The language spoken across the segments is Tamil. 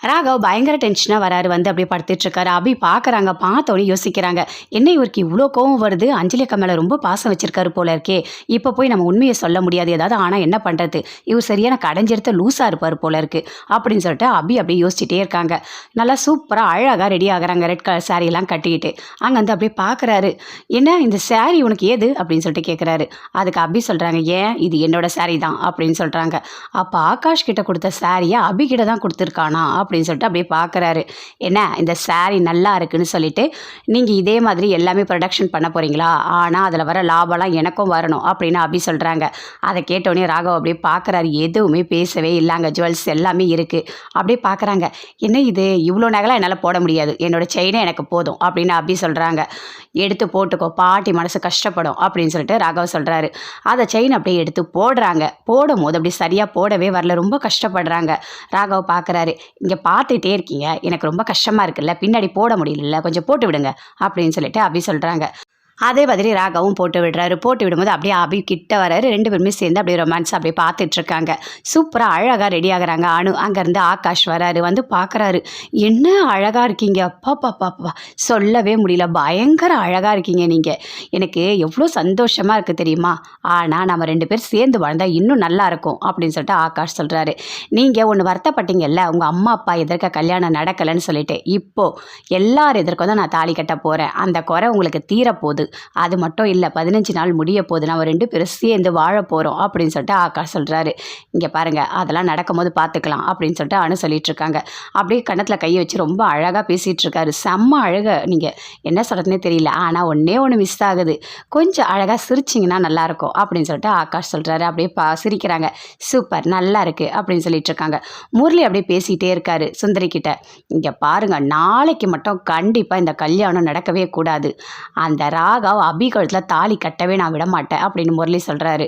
ராகவ் பயங்கர டென்ஷனாக வராரு. வந்து அப்படியே படுத்துட்ருக்காரு. அபி பார்க்குறாங்க. பார்த்தோன்னே யோசிக்கிறாங்க. என்ன இவருக்கு இவ்வளோ கோவம் வருது? அஞ்சலி அக்கா மேலே ரொம்ப பாசம் வச்சிருக்காரு போல இருக்கே. இப்போ போய் நம்ம உண்மையை சொல்ல முடியாது. ஏதாவது ஆனால் என்ன பண்ணுறது? இவர் சரியான கடைஞ்செடுத்த லூஸாக இருப்பார் போல இருக்கு அப்படின்னு சொல்லிட்டு அபி அப்படியே யோசிச்சுட்டே இருக்காங்க. நல்லா சூப்பராக அழகாக ரெடி ஆகுறாங்க. ரெட் கலர் சாரீலாம் கட்டிக்கிட்டு அங்கே வந்து அப்படியே பார்க்குறாரு. என்ன இந்த சாரீ உனக்கு ஏது அப்படின்னு சொல்லிட்டு கேட்குறாரு. அதுக்கு அபி சொல்கிறாங்க, ஏன் இது என்னோட சாரீ தான் அப்படின்னு சொல்கிறாங்க. அப்போ ஆகாஷ் கிட்ட கொடுத்த சாரியை அபி கிட்ட தான் கொடுத்துருக்கானா அப்படின்னு சொல்லிட்டு அப்படியே பார்க்குறாரு. என்ன இந்த சாரீ நல்லா இருக்குன்னு சொல்லிட்டு நீங்கள் இதே மாதிரி எல்லாமே ப்ரொடக்ஷன் பண்ண போகிறீங்களா? ஆனால் அதில் வர லாபம்லாம் எனக்கும் வரணும் அப்படின்னு அபி சொல்கிறாங்க. அதை கேட்டோடனே ராகவ் அப்படியே பார்க்குறாரு. எதுவுமே பேசவே இல்லைங்க. ஜுவல்ஸ் எல்லாமே இருக்குது. அப்படியே பார்க்குறாங்க. என்ன இது இவ்வளோ நகைலாம் என்னால் போட முடியாது, என்னோடய செயினே எனக்கு போதும் அப்படின்னு அபி சொல்கிறாங்க. எடுத்து போட்டுக்கோ, பாட்டி மனசு கஷ்டப்படும் அப்படின்னு சொல்லிட்டு ராகவ் சொல்கிறாரு. அதை செயின் அப்படியே எடுத்து போடுறாங்க. போடும் போது அப்படி சரியாக போடவே வரல. ரொம்ப கஷ்டப்படுறாங்க. ராகவ் பார்க்குறாரு. இங்கே பார்த்துட்டே இருக்கீங்க, எனக்கு ரொம்ப கஷ்டமாக இருக்குல்ல, பின்னாடி போட முடியல, கொஞ்சம் போட்டு விடுங்க அப்படின்னு சொல்லிட்டு அபி சொல்கிறாங்க. அதே மாதிரி ராகவும் போட்டு விடுறாரு. போட்டு விடும்போது அப்படியே அபி கிட்ட வராரு. ரெண்டு பேருமே சேர்ந்து அப்படியே ரொமான்ஸ் அப்படியே பார்த்துட்ருக்காங்க. சூப்பராக அழகாக ரெடி ஆகுறாங்க. அனு அங்கேருந்து ஆகாஷ் வராரு. வந்து பார்க்குறாரு. என்ன அழகாக இருக்கீங்க, அப்பா பாப்பா சொல்லவே முடியல, பயங்கர அழகாக இருக்கீங்க நீங்கள். எனக்கு எவ்வளோ சந்தோஷமாக இருக்குது தெரியுமா? ஆனால் நம்ம ரெண்டு பேர் சேர்ந்து வாழ்ந்தால் இன்னும் நல்லா இருக்கும் அப்படின்னு சொல்லிட்டு ஆகாஷ் சொல்கிறாரு. நீங்கள் ஒன்று வருத்தப்பட்டீங்கல்ல, உங்கள் அம்மா அப்பா எதிர்க்க கல்யாணம் நடக்கலைன்னு சொல்லிட்டு, இப்போது எல்லார் எதிர்க்கும் தான் நான் தாலி கட்ட போகிறேன். அந்த குறை உங்களுக்கு தீரப்போகுது. அது மட்டும் இல்லை, 15 நாள் முடிய போது, நம்ம ரெண்டு பேரும் சேர்ந்து வாழ போகிறோம் அப்படின்னு சொல்லிட்டு ஆகாஷ் சொல்கிறாரு. இங்கே பாருங்கள், அதெல்லாம் நடக்கும்போது பார்த்துக்கலாம் அப்படின்னு சொல்லிட்டு அனு சொல்லிட்டு இருக்காங்க. அப்படியே கன்னத்தில் கையை வச்சு ரொம்ப அழகாக பேசிகிட்டு இருக்காரு. செம்ம அழக, நீங்கள் என்ன சொல்கிறதுனே தெரியல. ஆனால் ஒன்றே ஒன்று மிஸ் ஆகுது, கொஞ்சம் அழகாக சிரிச்சிங்கன்னா நல்லாயிருக்கும் அப்படின்னு சொல்லிட்டு ஆகாஷ் சொல்கிறாரு. அப்படியே சிரிக்கிறாங்க. சூப்பர், நல்லா இருக்குது அப்படின்னு சொல்லிட்டு இருக்காங்க. முரளி அப்படியே பேசிகிட்டே இருக்காரு சுந்தரி கிட்ட. இங்கே பாருங்கள், நாளைக்கு மட்டும் கண்டிப்பாக இந்த கல்யாணம் நடக்கவே கூடாது. அந்த ராகவ் அபி கழுத்தில் தாலி கட்டவே நான் விட மாட்டேன் அப்படின்னு முரளி சொல்கிறாரு.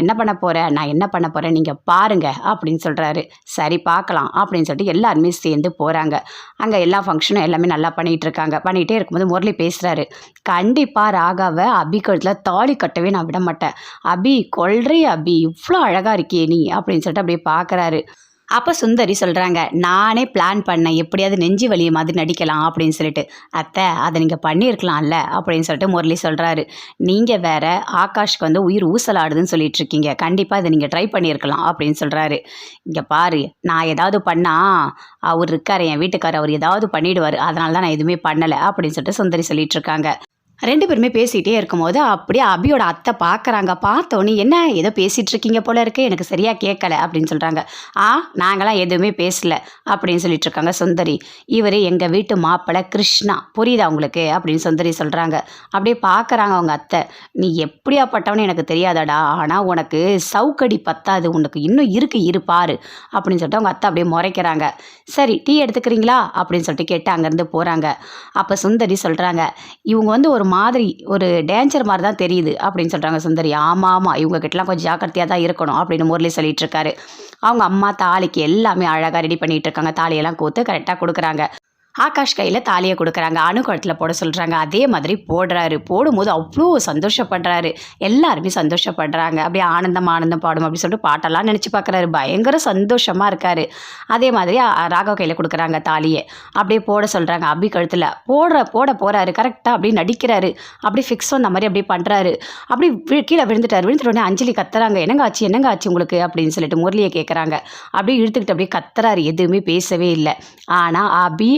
என்ன பண்ண போகிறேன், நான் என்ன பண்ண போகிறேன் நீங்கள் பாருங்க அப்படின்னு சொல்கிறாரு. சரி பார்க்கலாம் அப்படின்னு சொல்லிட்டு எல்லாருமே சேர்ந்து போகிறாங்க. அங்கே எல்லா ஃபங்க்ஷனும் எல்லாமே நல்லா பண்ணிகிட்டு இருக்காங்க. பண்ணிகிட்டே இருக்கும்போது முரளி பேசுகிறாரு. கண்டிப்பாக ராகாவை அபி கழுத்தில் தாலி கட்டவே நான் விட மாட்டேன். அபி கொல்றே, அபி இவ்வளோ அழகாக இருக்கியே நீ அப்படின்னு சொல்லிட்டு அப்படியே பார்க்குறாரு. அப்போ சுந்தரி சொல்கிறாங்க, நானே பிளான் பண்ணேன் எப்படியாவது நெஞ்சு வலிய மாதிரி நடிக்கலாம் அப்படின்னு சொல்லிட்டு. அத்தை, அதை நீங்கள் பண்ணியிருக்கலாம்ல அப்படின்னு சொல்லிட்டு முரளி சொல்கிறாரு. நீங்கள் வேற ஆகாஷ்க்கு வந்து உயிர் ஊசலாடுதுன்னு சொல்லிட்டு இருக்கீங்க, கண்டிப்பாக இதை நீங்கள் ட்ரை பண்ணியிருக்கலாம் அப்படின்னு சொல்கிறாரு. இங்கே பாரு, நான் ஏதாவது பண்ணால் அவர் இருக்கார், என் வீட்டுக்காரர், அவர் ஏதாவது பண்ணிவிடுவார், அதனால தான் நான் எதுவுமே பண்ணலை அப்படின்னு சொல்லிட்டு சுந்தரி சொல்லிட்டு இருக்காங்க. ரெண்டு பேருமே பேசிகிட்டே இருக்கும்போது அப்படியே அபியோட அத்தை பார்க்குறாங்க. பார்த்தோன்னே, என்ன ஏதோ பேசிகிட்டு இருக்கீங்க போல இருக்கு, எனக்கு சரியாக கேட்கல அப்படின்னு சொல்கிறாங்க. நாங்களாம் எதுவுமே பேசலை அப்படின்னு சொல்லிட்டு இருக்காங்க சுந்தரி. இவர் எங்கள் வீட்டு மாப்பிள்ளை கிருஷ்ணா, புரியுதா உங்களுக்கு அப்படின்னு சுந்தரி சொல்கிறாங்க. அப்படியே பார்க்குறாங்க அவங்க அத்தை. நீ எப்படியாப்பட்டவனு எனக்கு தெரியாதடா, ஆனால் உனக்கு சவுக்கடி பத்தாது, உனக்கு இன்னும் இரு பாரு அப்படின்னு சொல்லிட்டு அவங்க அத்தை அப்படியே முறைக்கிறாங்க. சரி, டீ எடுத்துக்கிறீங்களா அப்படின்னு சொல்லிட்டு கேட்டு அங்கேருந்து போகிறாங்க. அப்போ சுந்தரி சொல்கிறாங்க, இவங்க வந்து ஒரு மாதிரி ஒரு டேஞ்சர் மாதிரி தான் தெரியுது அப்படின்னு சொல்கிறாங்க சுந்தரி. ஆமாம், இவங்க கிட்டலாம் கொஞ்சம் ஜாக்கிரதையாக தான் இருக்கணும் அப்படின்னு முரளி சொல்லிட்டு இருக்காரு. அவங்க அம்மா தாலிக்கு எல்லாமே அழகாக ரெடி பண்ணிகிட்டு இருக்காங்க. தாலியெல்லாம் கோத்து கரெக்டாக கொடுக்குறாங்க. ஆகாஷ் கையில் தாலியை கொடுக்குறாங்க. அணு கழுத்தில் போட சொல்கிறாங்க. அதே மாதிரி போடுறாரு. போடும்போது அவ்வளோ சந்தோஷப்படுறாரு. எல்லாருமே சந்தோஷப்படுறாங்க. அப்படியே ஆனந்தம் பாடும் அப்படின்னு சொல்லிட்டு பாட்டெல்லாம் நினச்சி பார்க்குறாரு. பயங்கர சந்தோஷமாக இருக்கார். அதே மாதிரி ராகவ் கையில் கொடுக்குறாங்க தாலியை. அப்படியே போட சொல்கிறாங்க. அபி கழுத்தில் போட போகிறாரு. கரெக்டாக அப்படியே நடிக்கிறாரு. அப்படியே ஃபிக்ஸ் வந்த மாதிரி அப்படியே பண்ணுறாரு. அப்படி கீழே விழுந்துட்டோடனே அஞ்சலி கத்துறாங்க. என்னங்க ஆச்சு உங்களுக்கு அப்படின்னு சொல்லிட்டு முரளியை கேட்குறாங்க. அப்படியே இழுத்துக்கிட்டு அப்படியே கத்துறாரு. எதுவுமே பேசவே இல்லை. ஆனால் அபி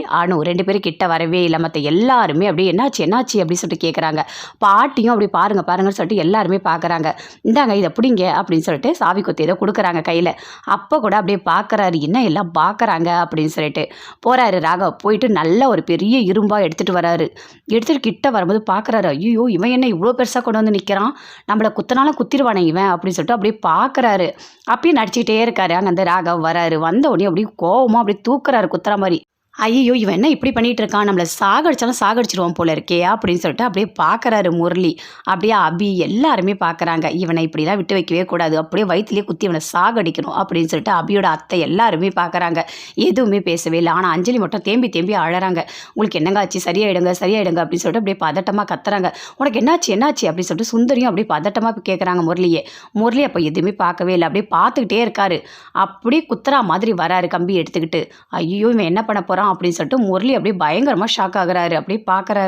ரெண்டு பேரும் கிட்ட வரவே இல்லை. மற்ற எல்லாருமே அப்படியே என்னாச்சு அப்படின்னு சொல்லிட்டு கேட்குறாங்க. பாட்டியும் அப்படி பாருங்கன்னு சொல்லிட்டு எல்லாருமே பார்க்குறாங்க. இந்தாங்க இதை பிடிங்க அப்படின்னு சொல்லிட்டு சாவி கொத்தி ஏதோ கொடுக்குறாங்க கையில். அப்போ கூட அப்படியே பார்க்குறாரு. என்ன எல்லாம் பார்க்குறாங்க அப்படின்னு சொல்லிட்டு போகிறாரு. ராகவ் போயிட்டு நல்ல ஒரு பெரிய இரும்பாக எடுத்துகிட்டு வராரு. எடுத்துகிட்டு கிட்ட வரும்போது பார்க்குறாரு. ஐயோ, இவன் என்ன இவ்வளோ பெருசாக கொண்டு வந்து நிற்கிறான், நம்மளை குத்தினாலும் குத்திடுவானே இவன் அப்படின்னு சொல்லிட்டு அப்படியே பார்க்குறாரு. அப்படியே நடிச்சுக்கிட்டே இருக்காரு. அங்கே அந்த ராகவ் வராரு. வந்த உடனே அப்படியே கோவமாக அப்படியே தூக்குறாரு குத்துற மாதிரி. ஐயய்யோ! இவன் என்ன இப்படி பண்ணிட்டு இருக்கான்? நம்மள சாகடிச்சாலும் சாகடிச்சுருவான் போல இருக்கே! அப்படின்னு சொல்லிட்டு அப்படியே பார்க்குறாரு முரளி. அப்படியே அபி எல்லாருமே பார்க்குறாங்க. இவன இப்படிலாம் விட்டு வைக்கவே கூடாது. அப்படியே வயித்துலயே குத்தி இவன சாகடிக்கணும் அப்படின்னு சொல்லிட்டு அபியோட அத்தை எல்லாருமே பார்க்குறாங்க. எதுவுமே பேசவே இல்ல. ஆனா அஞ்சலி மட்டும் தேம்பி தேம்பி அழறாங்க. "உங்களுக்கு என்னங்க ஆச்சு? சரியாயிடுங்க, சரியாயிடுங்க" அப்படின்னு சொல்லிட்டு அப்படியே பதட்டமா கத்துறாங்க. "உனக்கு என்னாச்சு? என்னாச்சு?" அப்படின்னு சொல்லிட்டு சுந்தரியும் அப்படியே பதட்டமா கேட்குறாங்க முரளிய. முரளி அப்ப எதுவுமே பார்க்கவே இல்ல. அப்படியே பார்த்துக்கிட்டே இருக்காரு. அப்படியே குத்துறா மாதிரி வராரு கம்பி எடுத்துக்கிட்டு. ஐயய்யோ! இவன் என்ன பண்ண போறான்? அப்படின்னு சொல்லிட்டு முரளி அப்படியே பயங்கரமா ஷாக் ஆகுறாரு. அப்படியே பார்க்குறாரு.